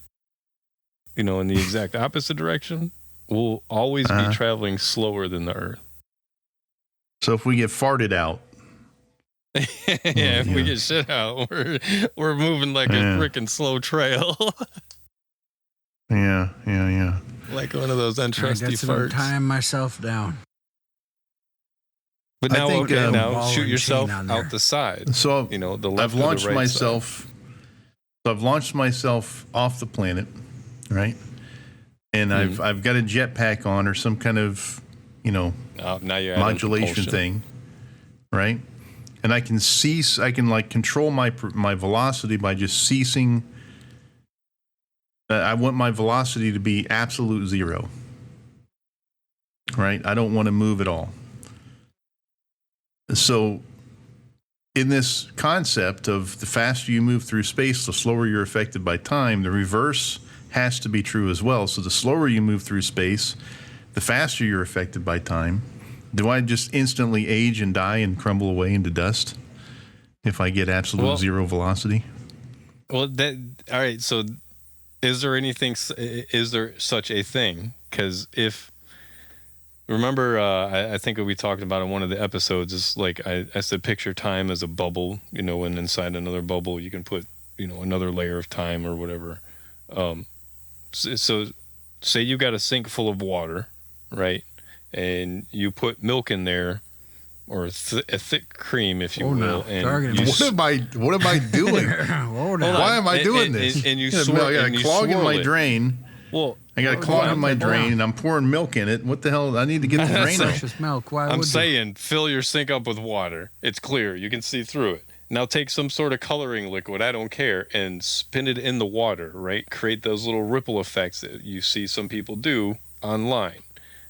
in the exact opposite direction, we'll always be traveling slower than the Earth. So if we get farted out, If we get shit out, we're moving like a freaking slow trail. yeah. Like one of those untrusty That's about farts. tying myself down. But now, I think, now ball shoot and yourself chain on there. out the side. So The left I've or the launched right myself. So I've launched myself off the planet, right? And I've got a jetpack on or some kind of side. Now you're adding modulation propulsion. thing, right? And I can like control my velocity by just ceasing. I want my velocity to be absolute zero, right? I don't want to move at all. So in this concept of the faster you move through space, the slower you're affected by time, the reverse has to be true as well. So the slower you move through space, the faster you're affected by time. Do I just instantly age and die and crumble away into dust if I get absolute zero velocity? Well, all right. So, is there such a thing? Because remember, I think we talked about in one of the episodes. Is like I said, picture time as a bubble. And inside another bubble, you can put another layer of time or whatever. So say you got a sink full of water, right? And you put milk in there, or a thick cream, if you will. And What am I doing? Why am I doing this? And you I swirl, got and a you clog in swirl my it. drain. Well, I got a clog in my drain, and I'm pouring milk in it. What the hell? I need to get the drain out. Precious milk. Why I'm would saying fill your sink up with water. It's clear. You can see through it. Now take some sort of coloring liquid, I don't care, and spin it in the water, right? Create those little ripple effects that you see some people do online,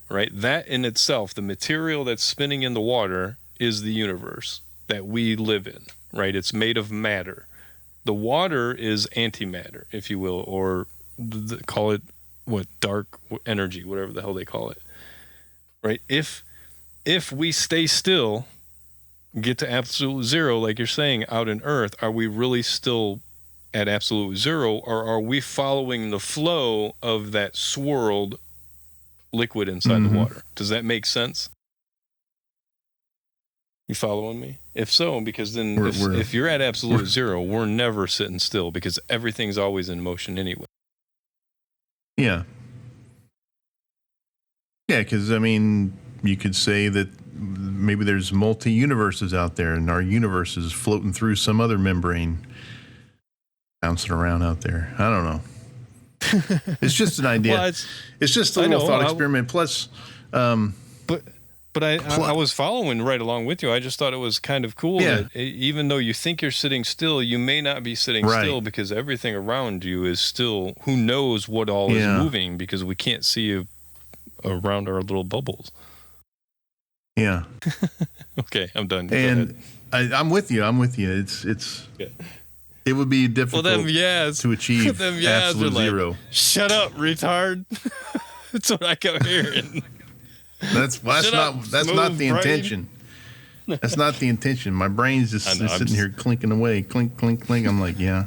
right? That in itself, the material that's spinning in the water is the universe that we live in, right? It's made of matter. The water is antimatter, if you will, or call it dark energy, whatever the hell they call it, right? If we stay still, get to absolute zero, like you're saying, out in Earth, are we really still at absolute zero, or are we following the flow of that swirled liquid inside the water? Does that make sense? You following me? If so, because then if you're at absolute zero, we're never sitting still because everything's always in motion anyway. Yeah. Yeah, because, I mean, you could say that maybe there's multi-universes out there and our universe is floating through some other membrane, bouncing around out there. I don't know. It's just an idea. Well, it's just a little thought experiment. Plus, but I was following right along with you. I just thought it was kind of cool that even though you think you're sitting still, you may not be sitting still because everything around you is still, who knows what all is moving because we can't see around our little bubbles. Yeah. Okay, I'm done. And I'm with you. It's it would be difficult to achieve absolute zero. Shut up, retard. That's what I kept hearing. That's not the intention. That's not the intention. My brain's just sitting here clinking away, clink, clink, clink. I'm like, yeah,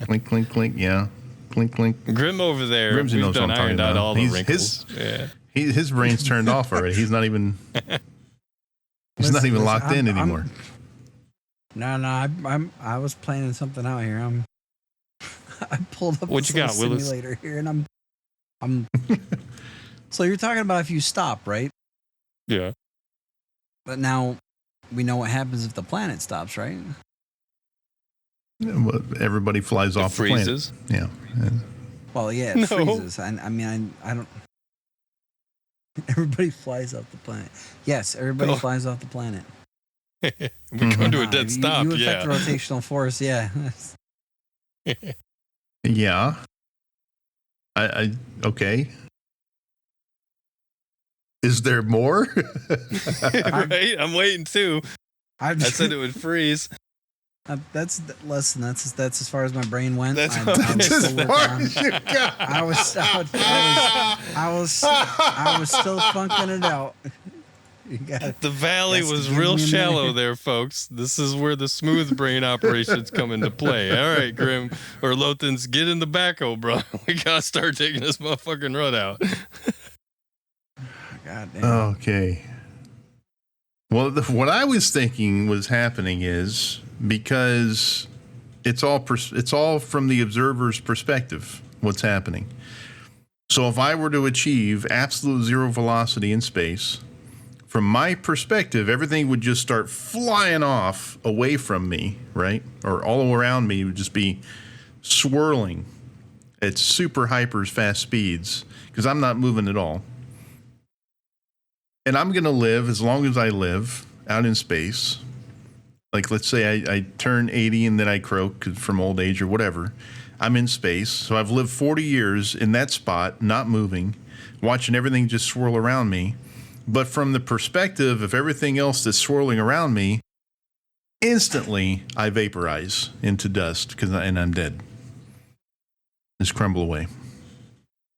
clink, clink, clink, yeah, clink, clink. Grim over there. Grimsy knows what I'm talking about. All the wrinkles. His brain's turned off already. He's not even. He's not even locked in anymore. I was planning something out here. I pulled up what you got, simulator here, and I'm. So you're talking about if you stop, right? Yeah. But now we know what happens if the planet stops, right? Yeah, well, everybody flies off the planet. Freezes. Yeah. Well, yeah, it freezes. I mean, I don't. Everybody flies off the planet. Yes, everybody flies off the planet. We come to a dead stop. You affect rotational force. Yeah. Yeah. I okay. Is there more? Right? I'm waiting too. I said it would freeze. That's as far as my brain went. That's as far as you got. I was still funking it out. The valley was real shallow there, folks. This is where the smooth brain operations come into play. All right, Grim or Lothens, get in the backhoe, bro. We gotta start taking this motherfucking run out. God damn. Okay. Well, what I was thinking was happening is because it's all from the observer's perspective. What's happening? So if I were to achieve absolute zero velocity in space, from my perspective, everything would just start flying off away from me, right? Or all around me would just be swirling at super hyper fast speeds because I'm not moving at all. And I'm going to live as long as I live out in space. Like, let's say I turn 80 and then I croak from old age or whatever. I'm in space. So I've lived 40 years in that spot, not moving, watching everything just swirl around me. But from the perspective of everything else that's swirling around me, instantly I vaporize into dust and I'm dead. Just crumble away.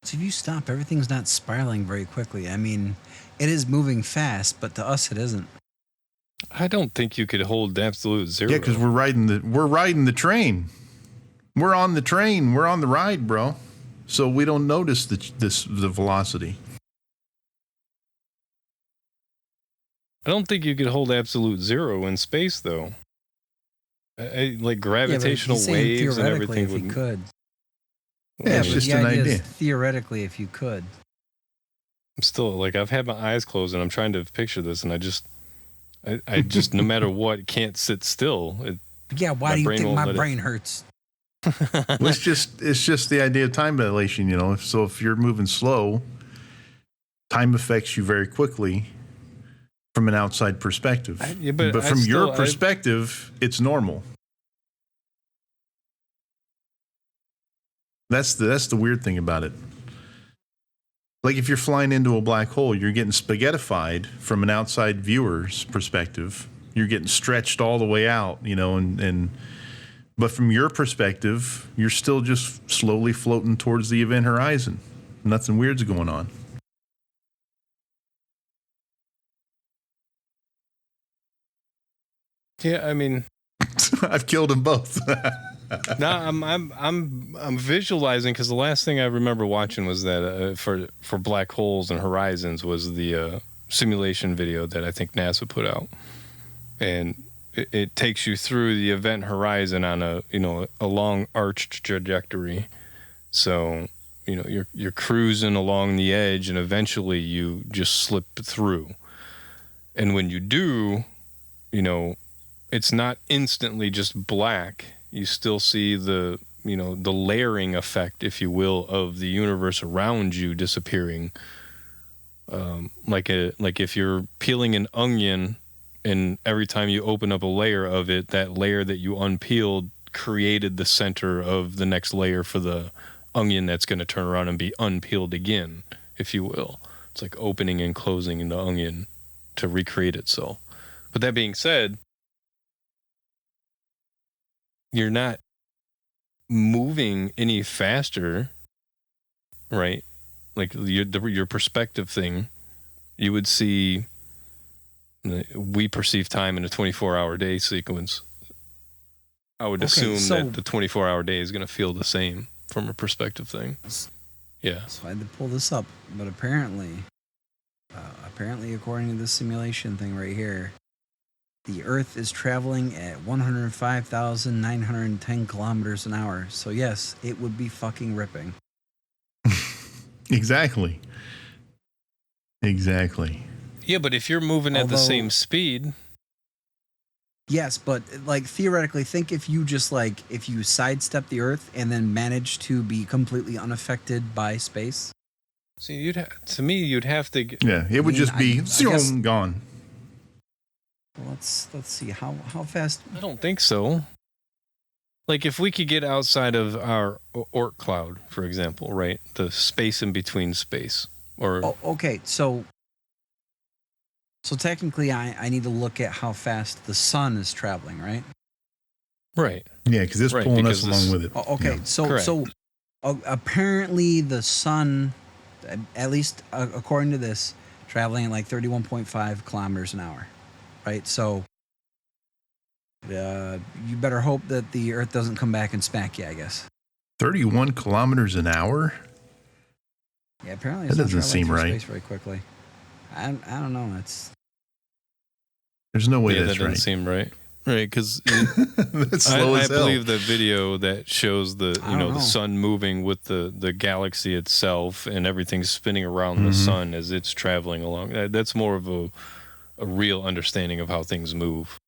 So if you stop, everything's not spiraling very quickly. I mean, it is moving fast, but to us it isn't. I don't think you could hold absolute zero. Yeah, because we're riding the train. We're on the train. We're on the ride, bro. So we don't notice the velocity. I don't think you could hold absolute zero in space, though. Like gravitational waves and everything. If you could. Yeah, it's just an idea. Theoretically, if you could. I'm still like I've had my eyes closed and I'm trying to picture this, and I just no matter what can't sit still. Why do you think my brain hurts? Well, it's just the idea of time dilation, you know. So if you're moving slow, time affects you very quickly from an outside perspective. But from your perspective, it's normal. That's the weird thing about it. Like if you're flying into a black hole, you're getting spaghettified from an outside viewer's perspective. You're getting stretched all the way out, you know, but from your perspective, you're still just slowly floating towards the event horizon. Nothing weird's going on. Yeah, I mean, I've killed them both. no, I'm visualizing because the last thing I remember watching was that for black holes and horizons was the simulation video that I think NASA put out, and it takes you through the event horizon on a long arched trajectory. So you're cruising along the edge, and eventually you just slip through. And when you do, it's not instantly just black. You still see the layering effect, if you will, of the universe around you disappearing. Like if you're peeling an onion, and every time you open up a layer of it, that layer that you unpeeled created the center of the next layer for the onion that's going to turn around and be unpeeled again, if you will. It's like opening and closing the onion to recreate itself. But that being said, you're not moving any faster, right? Like your perspective thing, you would see, we perceive time in a 24-hour day sequence. I would assume that the 24-hour day is going to feel the same from a perspective thing. Yeah. So I had to pull this up, but apparently, according to this simulation thing right here, the Earth is traveling at 105,910 kilometers an hour. So yes, it would be fucking ripping. Exactly. Yeah, but if you're moving at the same speed. Yes, but like theoretically, think if you just if you sidestep the Earth and then manage to be completely unaffected by space. See, you'd have to. Yeah, it would just be gone. Let's see how fast. I don't think so. Like if we could get outside of our Oort cloud, for example, right? The space in between space. Okay, so technically, I need to look at how fast the sun is traveling, right? Right. Yeah, because it's pulling us along with it. Okay, yeah. So apparently the sun, at least according to this, traveling at like 31.5 kilometers an hour, right? So you better hope that the Earth doesn't come back and smack you, I guess. 31 kilometers an hour? Yeah, apparently that doesn't seem right. Space very quickly. I don't know. There's no way that that's right. That doesn't seem right. Right, because that's slow as hell. I believe the video that shows the sun moving with the galaxy itself and everything's spinning around the sun as it's traveling along. That's more of a real understanding of how things move.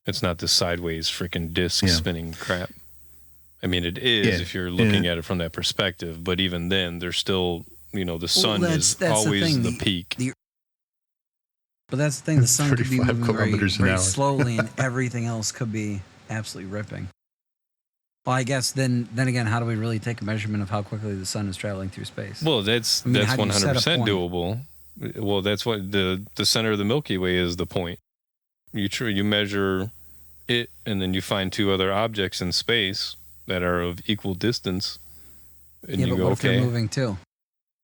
It's not this sideways freaking disc spinning crap. I mean, it is if you're looking at it from that perspective, but even then, there's still, the sun is always the peak. But that's the thing, the sun could be moving very slowly and everything else could be absolutely ripping. Well, I guess then again, how do we really take a measurement of how quickly the sun is traveling through space? Well, that's 100% doable. Well, that's what the center of the Milky Way is the point. You measure it, and then you find two other objects in space that are of equal distance, and you go, what if they're moving too?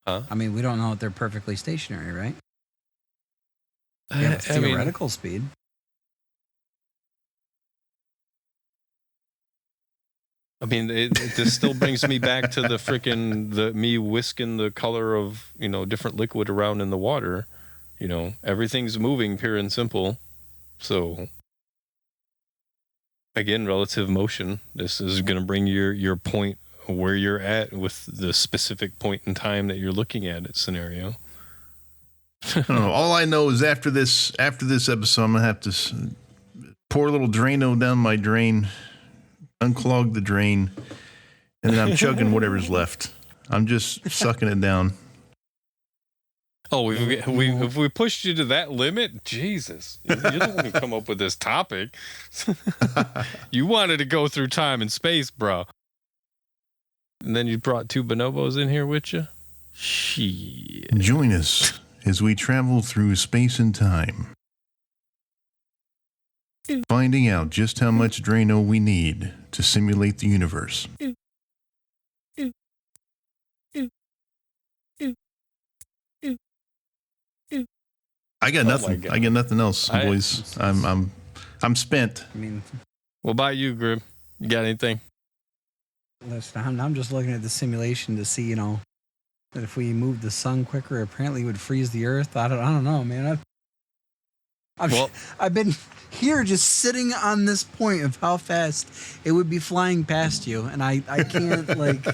Huh? I mean, we don't know if they're perfectly stationary, right? Yeah, theoretical speed. I mean, this still brings me back to me whisking the color of different liquid around in the water. Everything's moving, pure and simple. So again, relative motion. This is going to bring your point where you're at with the specific point in time that you're looking at it scenario. I don't know. All I know is after this episode, I'm gonna have to pour a little Drano down my drain, unclog the drain, and then I'm chugging whatever's left. I'm just sucking it down. Oh, if we pushed you to that limit, Jesus, you're the one who come up with this topic. You wanted to go through time and space, bro. And then you brought two bonobos in here with you? Shit. Join us as we travel through space and time, finding out just how much Drano we need to simulate the universe. I got nothing. I got nothing else, boys. I'm I'm spent. I mean, What about you, Grim? You got anything? listen, I'm just looking at the simulation to see, that if we moved the sun quicker, apparently it would freeze the earth. I don't know, man. I've been here just sitting on this point of how fast it would be flying past you, and I can't, like...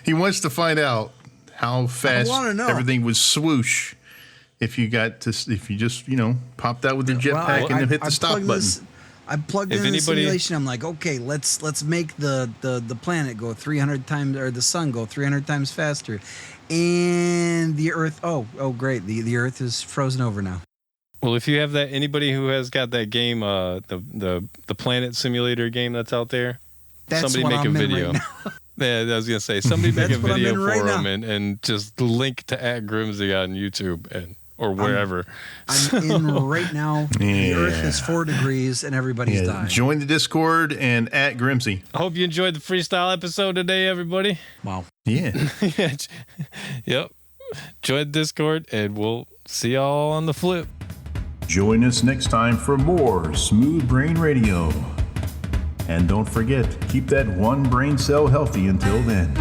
He wants to find out how fast everything would swoosh if you just popped out with your jetpack and then hit the stop button. I plugged in the simulation. I'm like, okay, let's make the planet go 300 times, or the sun go 300 times faster, and the Earth. Oh, great! The Earth is frozen over now. Well, if you have that, anybody who has got that game, the Planet Simulator game that's out there, somebody make a video. Right yeah, I was gonna say somebody make a video for them and just link to @Grimsy on YouTube or wherever. I'm in right now. Yeah. The Earth is 4 degrees and everybody's dying. Join the Discord and @Grimsy. I hope you enjoyed the freestyle episode today, everybody. Wow. Yeah. Yep. Join the Discord and we'll see y'all on the flip. Join us next time for more Smooth Brain Radio. And don't forget, keep that one brain cell healthy until then.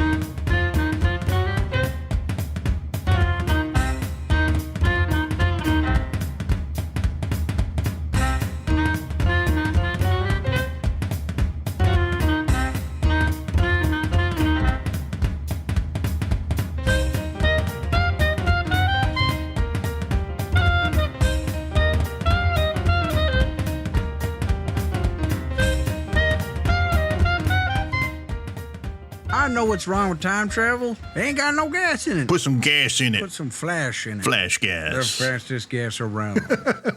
I know what's wrong with time travel. It ain't got no gas in it. Put some gas in it. Put some flash in it. Flash gas. The fastest gas around.